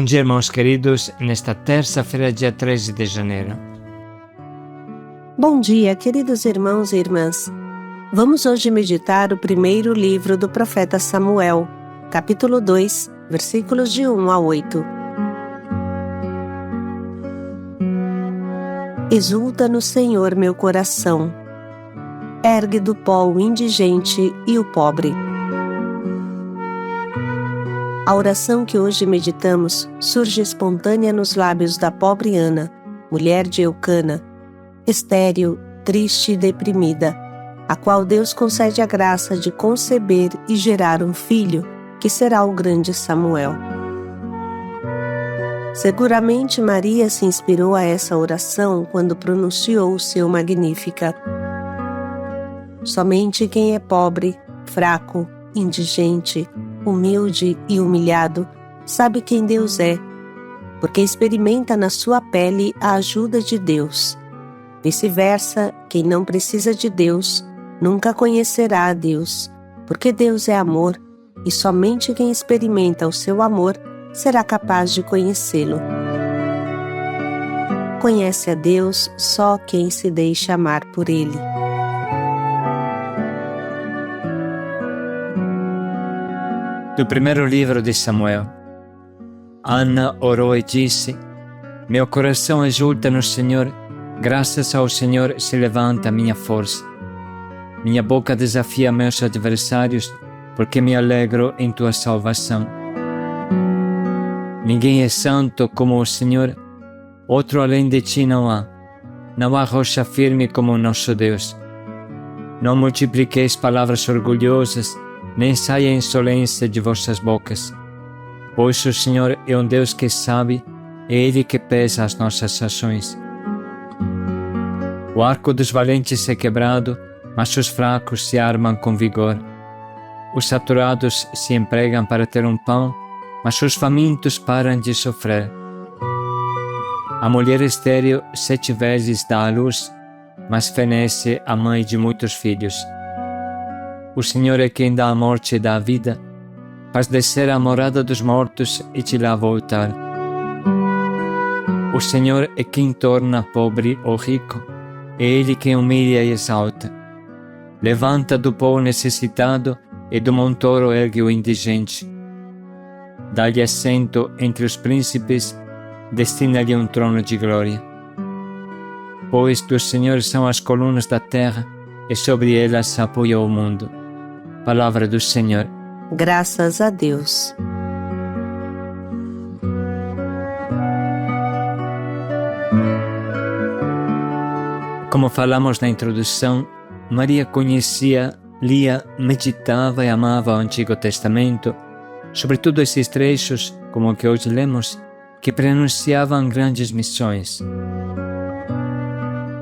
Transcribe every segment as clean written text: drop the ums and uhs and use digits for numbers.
Bom dia, irmãos queridos, nesta terça-feira, dia 13 de janeiro. Bom dia, queridos irmãos e irmãs. Vamos hoje meditar o primeiro livro do profeta Samuel, capítulo 2, versículos de 1 a 8. Exulta no Senhor meu coração. Ergue do pó o indigente e o pobre. A oração que hoje meditamos surge espontânea nos lábios da pobre Ana, mulher de Eucana, estéril, triste e deprimida, a qual Deus concede a graça de conceber e gerar um filho, que será o grande Samuel. Seguramente Maria se inspirou a essa oração quando pronunciou o seu Magníficat. Somente quem é pobre, fraco, indigente, humilde e humilhado, sabe quem Deus é, porque experimenta na sua pele a ajuda de Deus. Vice-versa, quem não precisa de Deus, nunca conhecerá a Deus, porque Deus é amor, e somente quem experimenta o seu amor será capaz de conhecê-lo. Conhece a Deus só quem se deixa amar por Ele. Do primeiro livro de Samuel. Ana orou e disse: Meu coração exulta no Senhor, graças ao Senhor se levanta a minha força. Minha boca desafia meus adversários, porque me alegro em tua salvação. Ninguém é santo como o Senhor, outro além de ti não há. Não há rocha firme como o nosso Deus. Não multipliqueis palavras orgulhosas, nem saia a insolência de vossas bocas. Pois o Senhor é um Deus que sabe, é Ele que pesa as nossas ações. O arco dos valentes é quebrado, mas os fracos se armam com vigor. Os saturados se empregam para ter um pão, mas os famintos param de sofrer. A mulher estéril 7 vezes dá à luz, mas fenece a mãe de muitos filhos. O Senhor é quem dá a morte e dá a vida, faz descer a morada dos mortos e te lá voltar. O Senhor é quem torna pobre ou rico, é Ele quem humilha e exalta. Levanta do pó o necessitado e do montoro ergue o indigente. Dá-lhe assento entre os príncipes, destina-lhe um trono de glória. Pois do Senhor são as colunas da terra, e sobre elas se apoia o mundo. Palavra do Senhor. Graças a Deus. Como falamos na introdução, Maria conhecia, lia, meditava e amava o Antigo Testamento, sobretudo esses trechos, como o que hoje lemos, que prenunciavam grandes missões.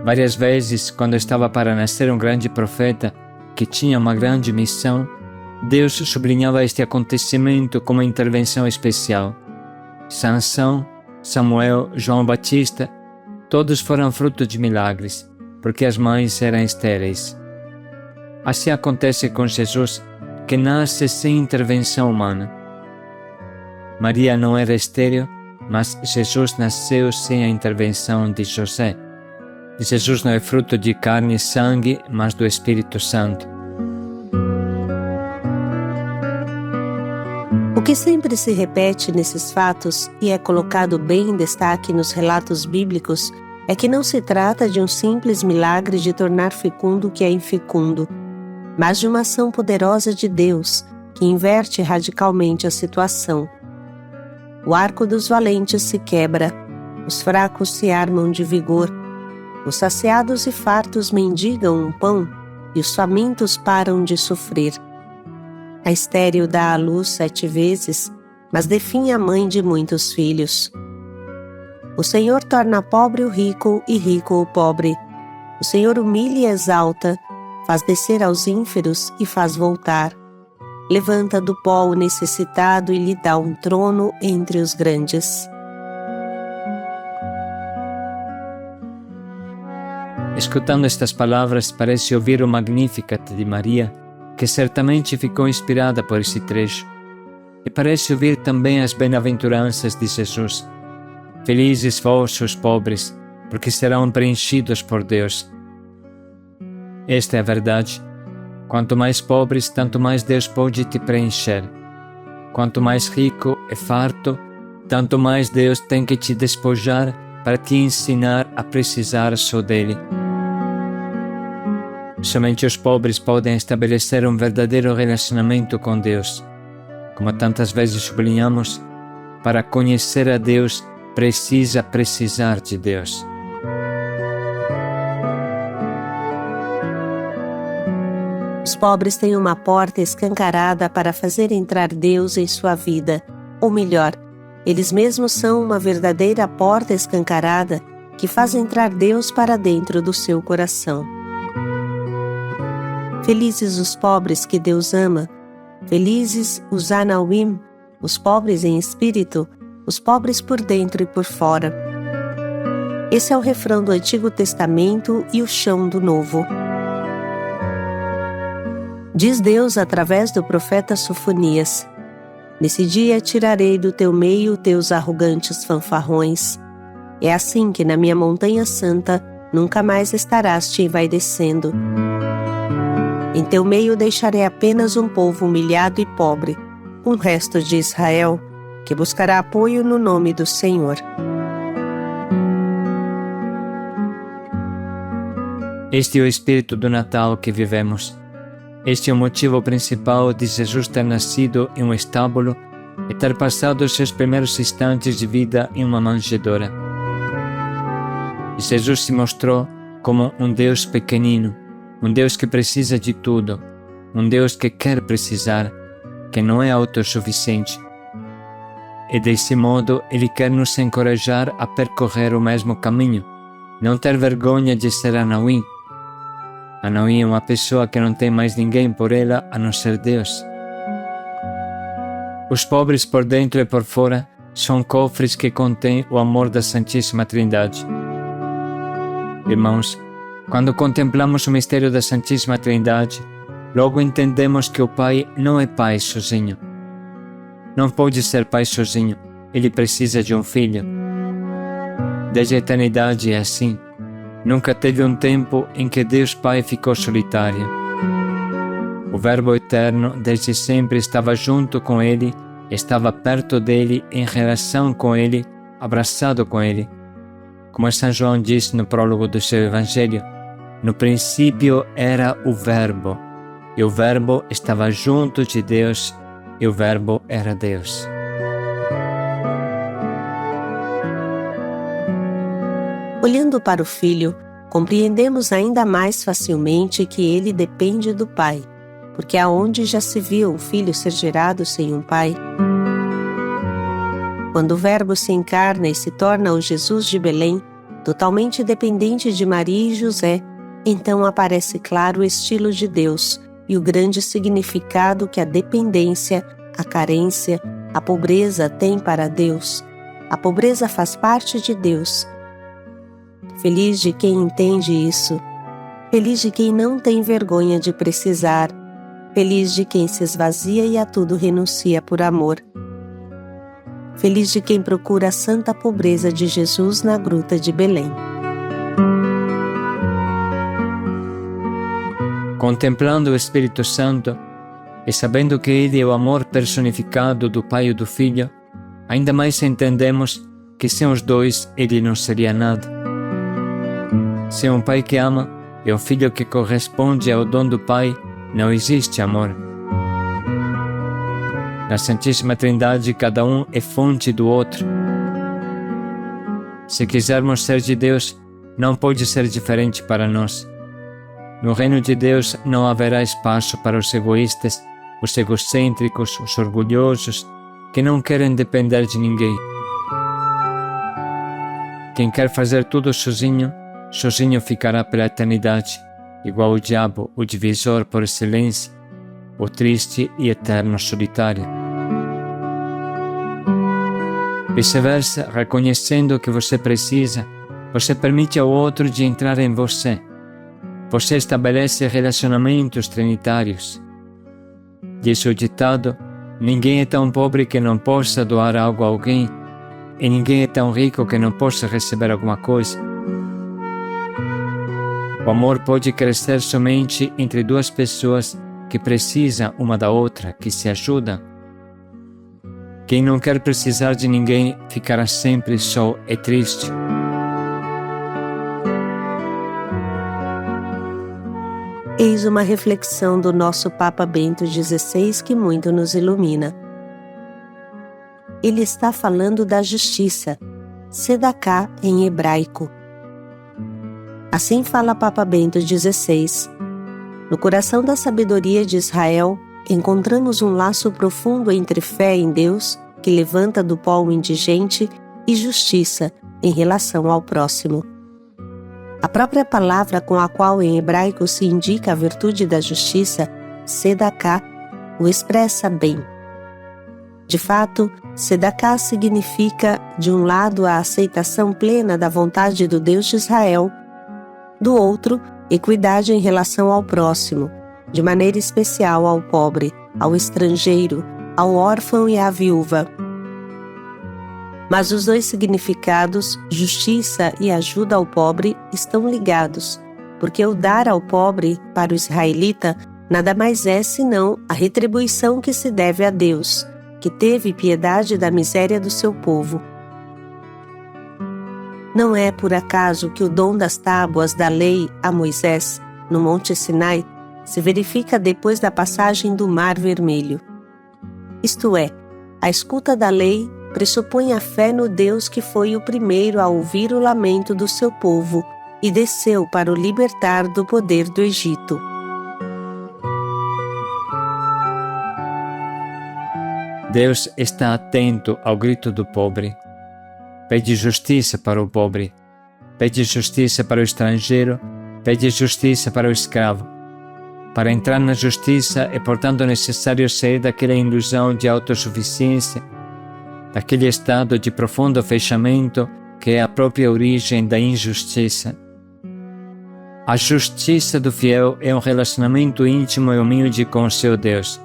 Várias vezes, quando estava para nascer um grande profeta, que tinha uma grande missão, Deus sublinhava este acontecimento como intervenção especial. Sansão, Samuel, João Batista, todos foram fruto de milagres, porque as mães eram estéreis. Assim acontece com Jesus, que nasce sem intervenção humana. Maria não era estéril, mas Jesus nasceu sem a intervenção de José. Jesus não é fruto de carne e sangue, mas do Espírito Santo. O que sempre se repete nesses fatos e é colocado bem em destaque nos relatos bíblicos é que não se trata de um simples milagre de tornar fecundo o que é infecundo, mas de uma ação poderosa de Deus que inverte radicalmente a situação. O arco dos valentes se quebra, os fracos se armam de vigor, os saciados e fartos mendigam um pão e os famintos param de sofrer. A estéril dá à luz 7 vezes, mas definha a mãe de muitos filhos. O Senhor torna pobre o rico e rico o pobre. O Senhor humilha e exalta, faz descer aos ínferos e faz voltar. Levanta do pó o necessitado e lhe dá um trono entre os grandes. Escutando estas palavras, parece ouvir o Magnificat de Maria, que certamente ficou inspirada por esse trecho. e parece ouvir também as bem-aventuranças de Jesus. Felizes vós, os pobres, porque serão preenchidos por Deus. Esta é a verdade. Quanto mais pobres, tanto mais Deus pode te preencher. Quanto mais rico e farto, tanto mais Deus tem que te despojar para te ensinar a precisar só dele. Somente os pobres podem estabelecer um verdadeiro relacionamento com Deus. Como tantas vezes sublinhamos, para conhecer a Deus, precisa precisar de Deus. Os pobres têm uma porta escancarada para fazer entrar Deus em sua vida, ou melhor, eles mesmos são uma verdadeira porta escancarada que faz entrar Deus para dentro do seu coração. Felizes os pobres que Deus ama, felizes os Anawim, os pobres em espírito, os pobres por dentro e por fora. Esse é o refrão do Antigo Testamento e o chão do Novo. Diz Deus através do profeta Sofonias: nesse dia tirarei do teu meio teus arrogantes fanfarrões. É assim que na minha montanha santa nunca mais estarás te envaidecendo. Em teu meio deixarei apenas um povo humilhado e pobre, um resto de Israel, que buscará apoio no nome do Senhor. Este é o espírito do Natal que vivemos. Este é o motivo principal de Jesus ter nascido em um estábulo e ter passado os seus primeiros instantes de vida em uma manjedoura. E Jesus se mostrou como um Deus pequenino, um Deus que precisa de tudo, um Deus que quer precisar, que não é autossuficiente. E desse modo Ele quer nos encorajar a percorrer o mesmo caminho, não ter vergonha de ser Anawim. Anawim é uma pessoa que não tem mais ninguém por ela a não ser Deus. Os pobres por dentro e por fora são cofres que contêm o amor da Santíssima Trindade. Irmãos, quando contemplamos o mistério da Santíssima Trindade, logo entendemos que o Pai não é Pai sozinho. Não pode ser Pai sozinho, Ele precisa de um Filho. Desde a eternidade é assim. Nunca teve um tempo em que Deus Pai ficou solitário. O Verbo Eterno desde sempre estava junto com Ele, estava perto dele, em relação com Ele, abraçado com Ele. Como São João diz no prólogo do seu Evangelho, no princípio era o Verbo, e o Verbo estava junto de Deus, e o Verbo era Deus. Olhando para o Filho, compreendemos ainda mais facilmente que ele depende do Pai, porque aonde já se viu um filho ser gerado sem um pai? Quando o Verbo se encarna e se torna o Jesus de Belém, totalmente dependente de Maria e José, então aparece claro o estilo de Deus e o grande significado que a dependência, a carência, a pobreza têm para Deus. A pobreza faz parte de Deus. Feliz de quem entende isso. Feliz de quem não tem vergonha de precisar. Feliz de quem se esvazia e a tudo renuncia por amor. Feliz de quem procura a santa pobreza de Jesus na gruta de Belém. Contemplando o Espírito Santo e sabendo que Ele é o amor personificado do Pai e do Filho, ainda mais entendemos que sem os dois Ele não seria nada. Sem um pai que ama e um filho que corresponde ao dom do Pai, não existe amor. Na Santíssima Trindade, cada um é fonte do outro. Se quisermos ser de Deus, não pode ser diferente para nós. No reino de Deus não haverá espaço para os egoístas, os egocêntricos, os orgulhosos, que não querem depender de ninguém. Quem quer fazer tudo sozinho ficará pela eternidade, igual o diabo, o divisor por excelência, o triste e eterno solitário. Vice-versa, reconhecendo que você precisa, você permite ao outro de entrar em você. Você estabelece relacionamentos trinitários. Diz o ditado, Ninguém é tão pobre que não possa doar algo a alguém, e ninguém é tão rico que não possa receber alguma coisa. O amor pode crescer somente entre duas pessoas que precisam uma da outra, que se ajudam. Quem não quer precisar de ninguém ficará sempre só e triste. Eis uma reflexão do nosso Papa Bento XVI que muito nos ilumina. Ele está falando da justiça, Sedaká em hebraico. Assim fala Papa Bento XVI. No coração da sabedoria de Israel, encontramos um laço profundo entre fé em Deus, que levanta do pó o indigente, e justiça em relação ao próximo. A própria palavra com a qual em hebraico se indica a virtude da justiça, Sedaká, o expressa bem. De fato, Sedaká significa, de um lado, a aceitação plena da vontade do Deus de Israel, do outro, equidade em relação ao próximo, de maneira especial ao pobre, ao estrangeiro, ao órfão e à viúva. Mas os dois significados, justiça e ajuda ao pobre, estão ligados, porque o dar ao pobre, para o israelita, nada mais é senão a retribuição que se deve a Deus, que teve piedade da miséria do seu povo. Não é por acaso que o dom das tábuas da lei a Moisés, no Monte Sinai, se verifica depois da passagem do Mar Vermelho. Isto é, a escuta da lei pressupõe a fé no Deus que foi o primeiro a ouvir o lamento do seu povo e desceu para o libertar do poder do Egito. Deus está atento ao grito do pobre. Pede justiça para o pobre. Pede justiça para o estrangeiro. Pede justiça para o escravo. Para entrar na justiça é, portanto, necessário sair daquela ilusão de autossuficiência, daquele estado de profundo fechamento que é a própria origem da injustiça. A justiça do fiel é um relacionamento íntimo e humilde com o seu Deus.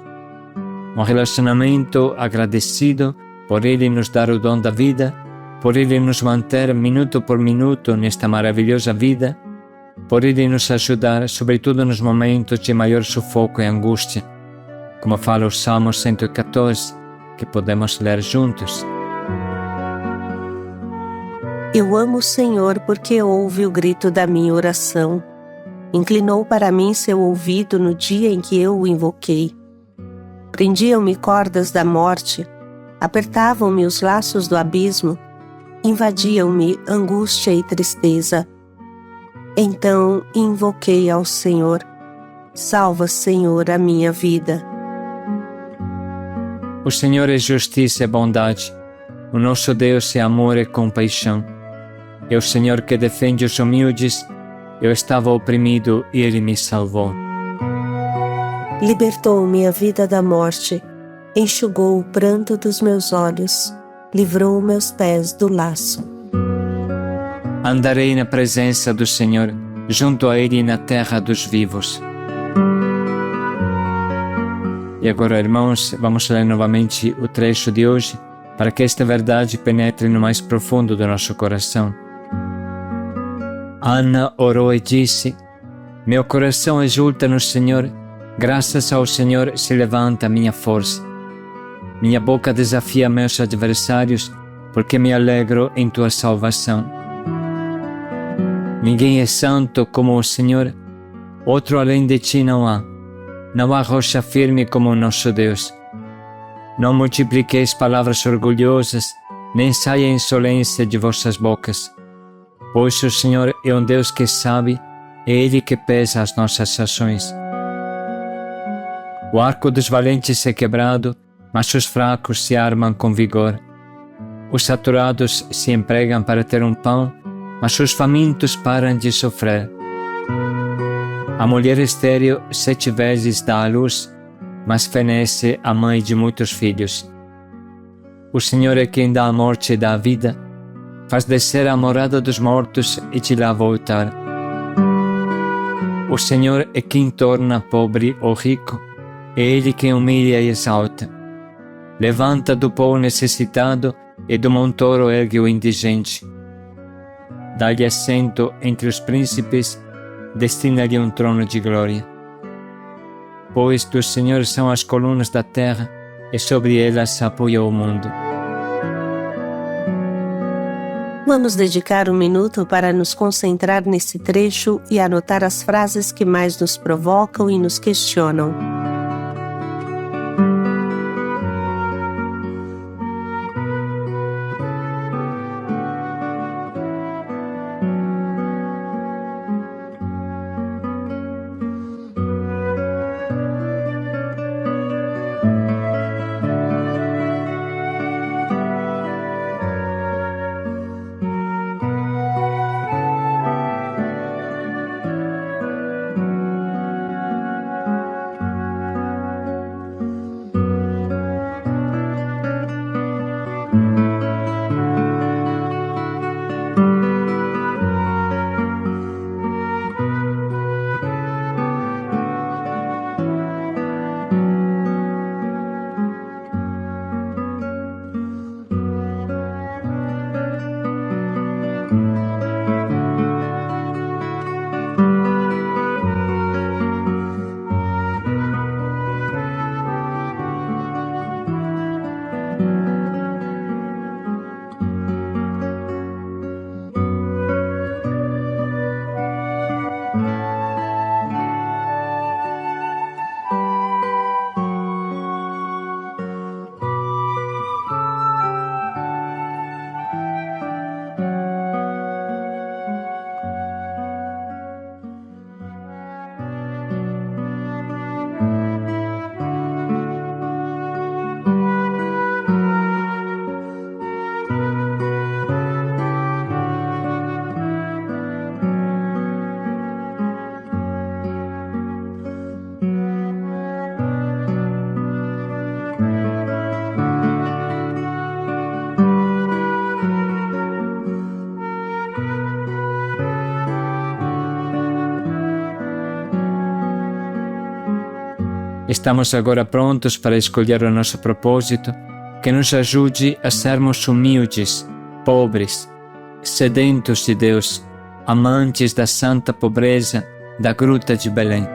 Um relacionamento agradecido por Ele nos dar o dom da vida, por Ele nos manter minuto por minuto nesta maravilhosa vida, por Ele nos ajudar, sobretudo nos momentos de maior sufoco e angústia, como fala o Salmo 114, que podemos ler juntos. Eu amo o Senhor porque ouve o grito da minha oração. Inclinou para mim seu ouvido no dia em que eu o invoquei. Prendiam-me cordas da morte, apertavam-me os laços do abismo, invadiam-me angústia e tristeza. Então invoquei ao Senhor. Salva, Senhor, a minha vida. O Senhor é justiça e bondade. O nosso Deus é amor e compaixão. É o Senhor que defende os humildes. Eu estava oprimido e Ele me salvou. Libertou minha vida da morte, enxugou o pranto dos meus olhos, livrou meus pés do laço. Andarei na presença do Senhor, junto a Ele na terra dos vivos. E agora, irmãos, vamos ler novamente o trecho de hoje, para que esta verdade penetre no mais profundo do nosso coração. Ana orou e disse: Meu coração exulta no Senhor, graças ao Senhor se levanta a minha força. Minha boca desafia meus adversários, porque me alegro em tua salvação. Ninguém é santo como o Senhor, outro além de ti não há. Não há rocha firme como o nosso Deus. Não multipliqueis palavras orgulhosas, nem saia insolência de vossas bocas. Pois o Senhor é um Deus que sabe, é Ele que pesa as nossas ações. O arco dos valentes é quebrado, mas os fracos se armam com vigor. Os saturados se empregam para ter um pão, mas os famintos param de sofrer. A mulher estéril 7 vezes dá à luz, mas fenece a mãe de muitos filhos. O Senhor é quem dá a morte e dá a vida, faz descer a morada dos mortos e te lá voltar. O Senhor é quem torna pobre ou rico, é Ele quem humilha e exalta. Levanta do pó o necessitado e do montoro ergue o indigente. Dá-lhe assento entre os príncipes, destina-lhe um trono de glória. Pois do Senhor são as colunas da terra, e sobre elas se apoia o mundo. Vamos dedicar um minuto para nos concentrar nesse trecho e anotar as frases que mais nos provocam e nos questionam. Estamos agora prontos para escolher o nosso propósito, que nos ajude a sermos humildes, pobres, sedentos de Deus, amantes da santa pobreza da Gruta de Belém.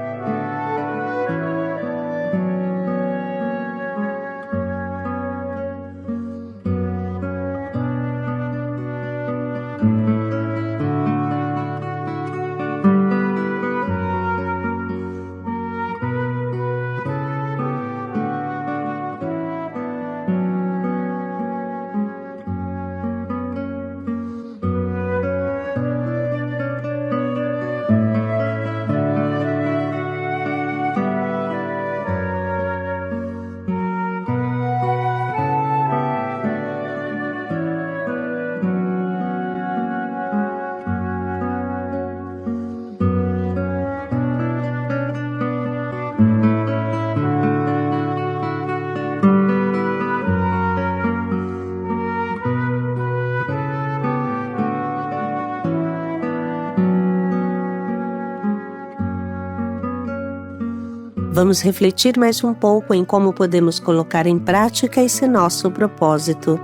Vamos refletir mais um pouco em como podemos colocar em prática esse nosso propósito.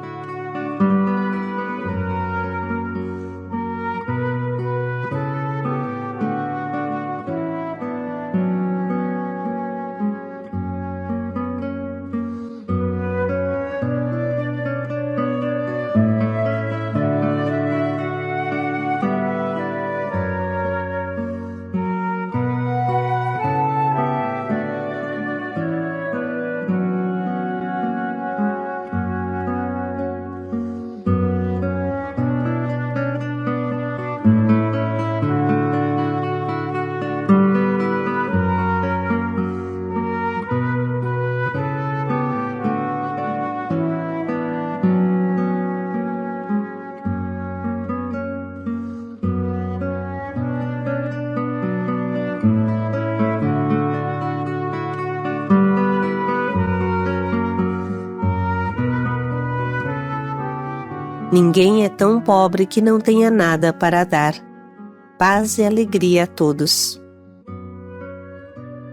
Ninguém é tão pobre que não tenha nada para dar. Paz e alegria a todos.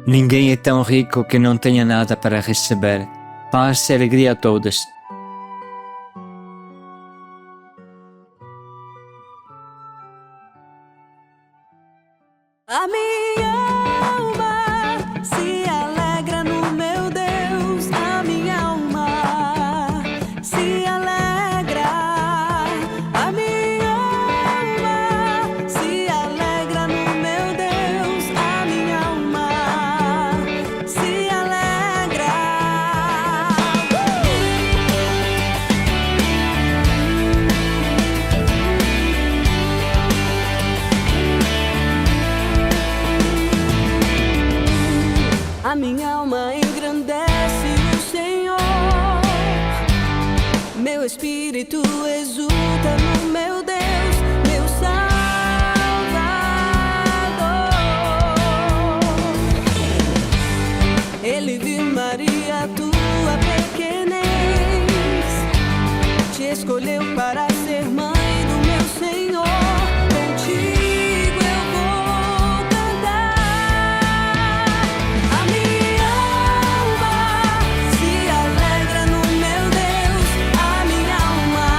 Ninguém é tão rico que não tenha nada para receber. Paz e alegria a todos. A minha alma se alegra no meu Deus, a minha alma se alegra, a minha alma se alegra no meu Deus, a minha alma se alegra. A minha alma engrandece o Senhor, meu espírito exulta no meu Deus, meu Salvador. Ele viu, Maria, tua pequenez, te escolheu para ser mãe do meu Senhor. Contigo eu vou cantar. A minha alma se alegra no meu Deus, a minha alma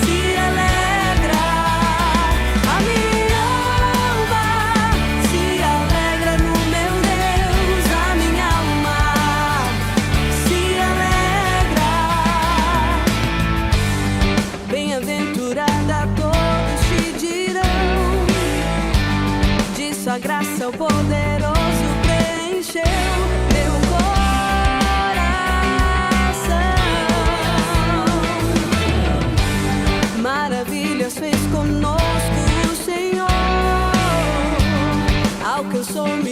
se alegra, a minha alma se alegra no meu Deus, a minha alma se alegra. Bem-aventurada todos te dirão, de sua graça o poderoso preencheu meu coração. Maravilhas fez conosco o Senhor, alcançou-me